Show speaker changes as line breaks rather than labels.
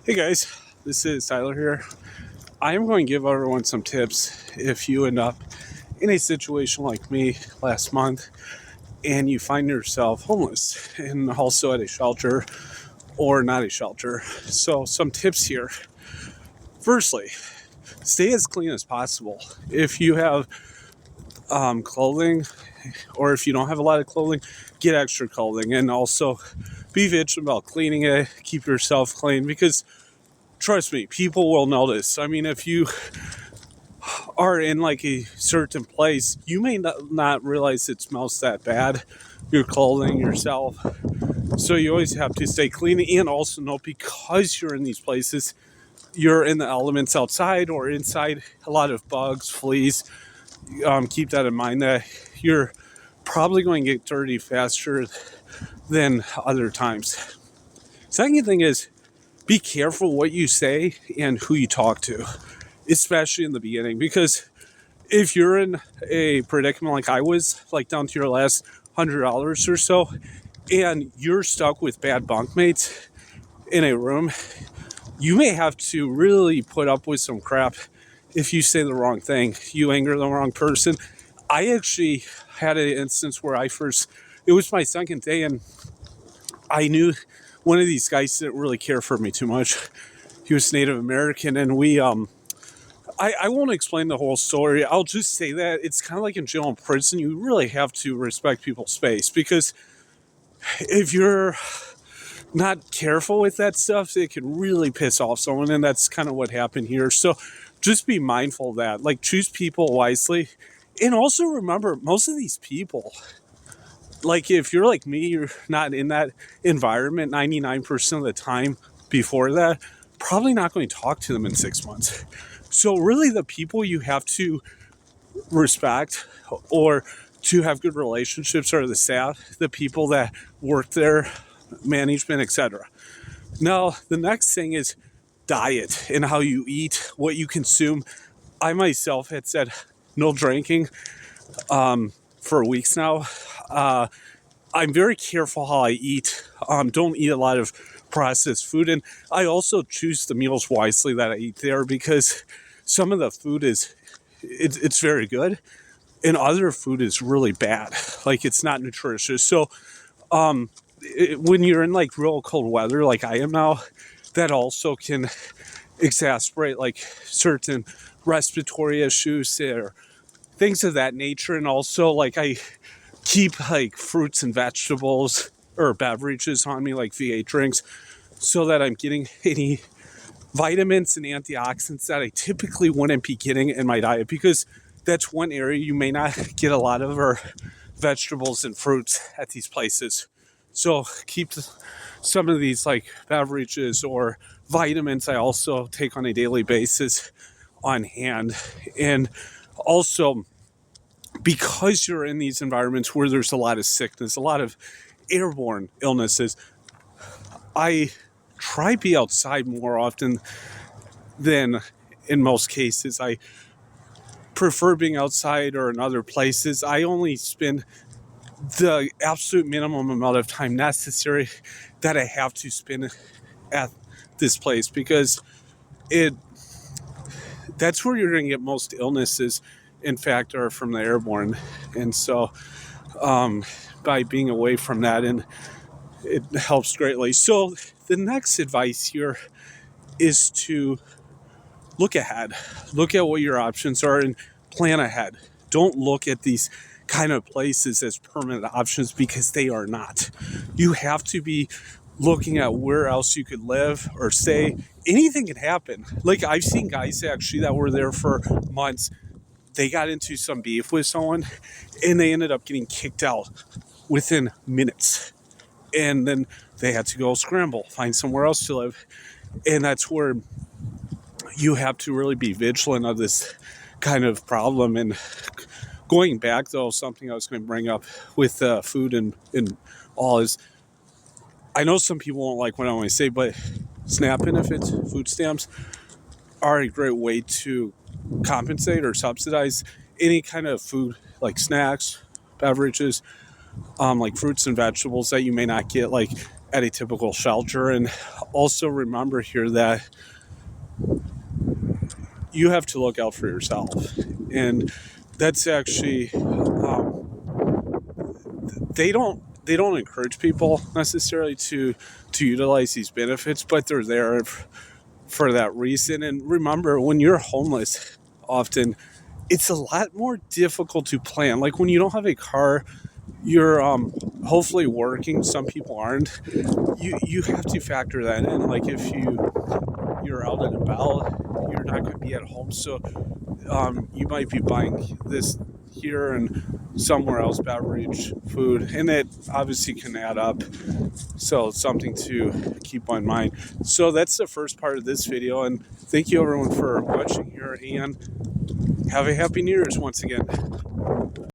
Hey guys, this is Tyler here. I am going to give everyone some tips if you end up in a situation like me last month and you find yourself homeless and also at a shelter or not a shelter. So, some tips here. Firstly, stay as clean as possible. If you have clothing or if you don't have a lot of clothing, get extra clothing and also be vigilant about cleaning it. Keep yourself clean because trust me, people will notice. I mean, if you are in like a certain place, you may not realize it smells that bad, your clothing, yourself. So you always have to stay clean and also know because you're in these places, you're in the elements outside or inside, a lot of bugs, fleas. Keep that in mind that you're probably going to get dirty faster than other times. Second thing is be careful what you say and who you talk to, especially in the beginning, because if you're in a predicament like I was, like down to your last $100 or so, and you're stuck with bad bunkmates in a room, you may have to really put up with some crap if you say the wrong thing, you anger the wrong person. I actually had an instance where it was my second day, and I knew one of these guys didn't really care for me too much. He was Native American, and I won't explain the whole story. I'll just say that it's kind of like in jail and prison. You really have to respect people's space because if you're not careful with that stuff, it can really piss off someone, and that's kind of what happened here. So just be mindful of that. Like, choose people wisely. And also remember, most of these people, like if you're like me, you're not in that environment 99% of the time before that, probably not going to talk to them in 6 months. So really the people you have to respect or to have good relationships are the staff, the people that work there, management, etc. Now, the next thing is diet and how you eat, what you consume. I myself had said no drinking for weeks now. I'm very careful how I eat. Don't eat a lot of processed food. And I also choose the meals wisely that I eat there because some of the food it's very good and other food is really bad. Like it's not nutritious. So when you're in like real cold weather like I am now, that also can exacerbate like certain respiratory issues or things of that nature. And also like I keep like fruits and vegetables or beverages on me like V8 drinks so that I'm getting any vitamins and antioxidants that I typically wouldn't be getting in my diet because that's one area you may not get a lot of our vegetables and fruits at these places. So keep some of these like beverages or vitamins I also take on a daily basis on hand. And also because you're in these environments where there's a lot of sickness, a lot of airborne illnesses, I try to be outside more often than in most cases. I prefer being outside or in other places. I only spend the absolute minimum amount of time necessary that I have to spend at this place because that's where you're going to get most illnesses, in fact, are from the airborne. And so by being away from that, and it helps greatly. So the next advice here is to look ahead. Look at what your options are and plan ahead. Don't look at these kind of places as permanent options because they are not. You have to be looking at where else you could live or stay. Anything can happen. Like I've seen guys actually that were there for months. They got into some beef with someone and they ended up getting kicked out within minutes. And then they had to go scramble, find somewhere else to live. And that's where you have to really be vigilant of this kind of problem. And going back, though, something I was going to bring up with food and all is, I know some people won't like what I want to say, but SNAP benefits, food stamps, are a great way to compensate or subsidize any kind of food like snacks, beverages, like fruits and vegetables that you may not get like at a typical shelter. And also remember here that you have to look out for yourself. And that's actually, they don't encourage people necessarily to utilize these benefits, but they're there for that reason. And remember, when you're homeless, often it's a lot more difficult to plan. Like when you don't have a car, you're hopefully working. Some people aren't. You have to factor that in. Like if you're out and about, you're not going to be at home, so you might be buying this here and somewhere else, beverage, food, and it obviously can add up. So it's something to keep in mind. So that's the first part of this video, and thank you everyone for watching here, and have a happy New Year's once again.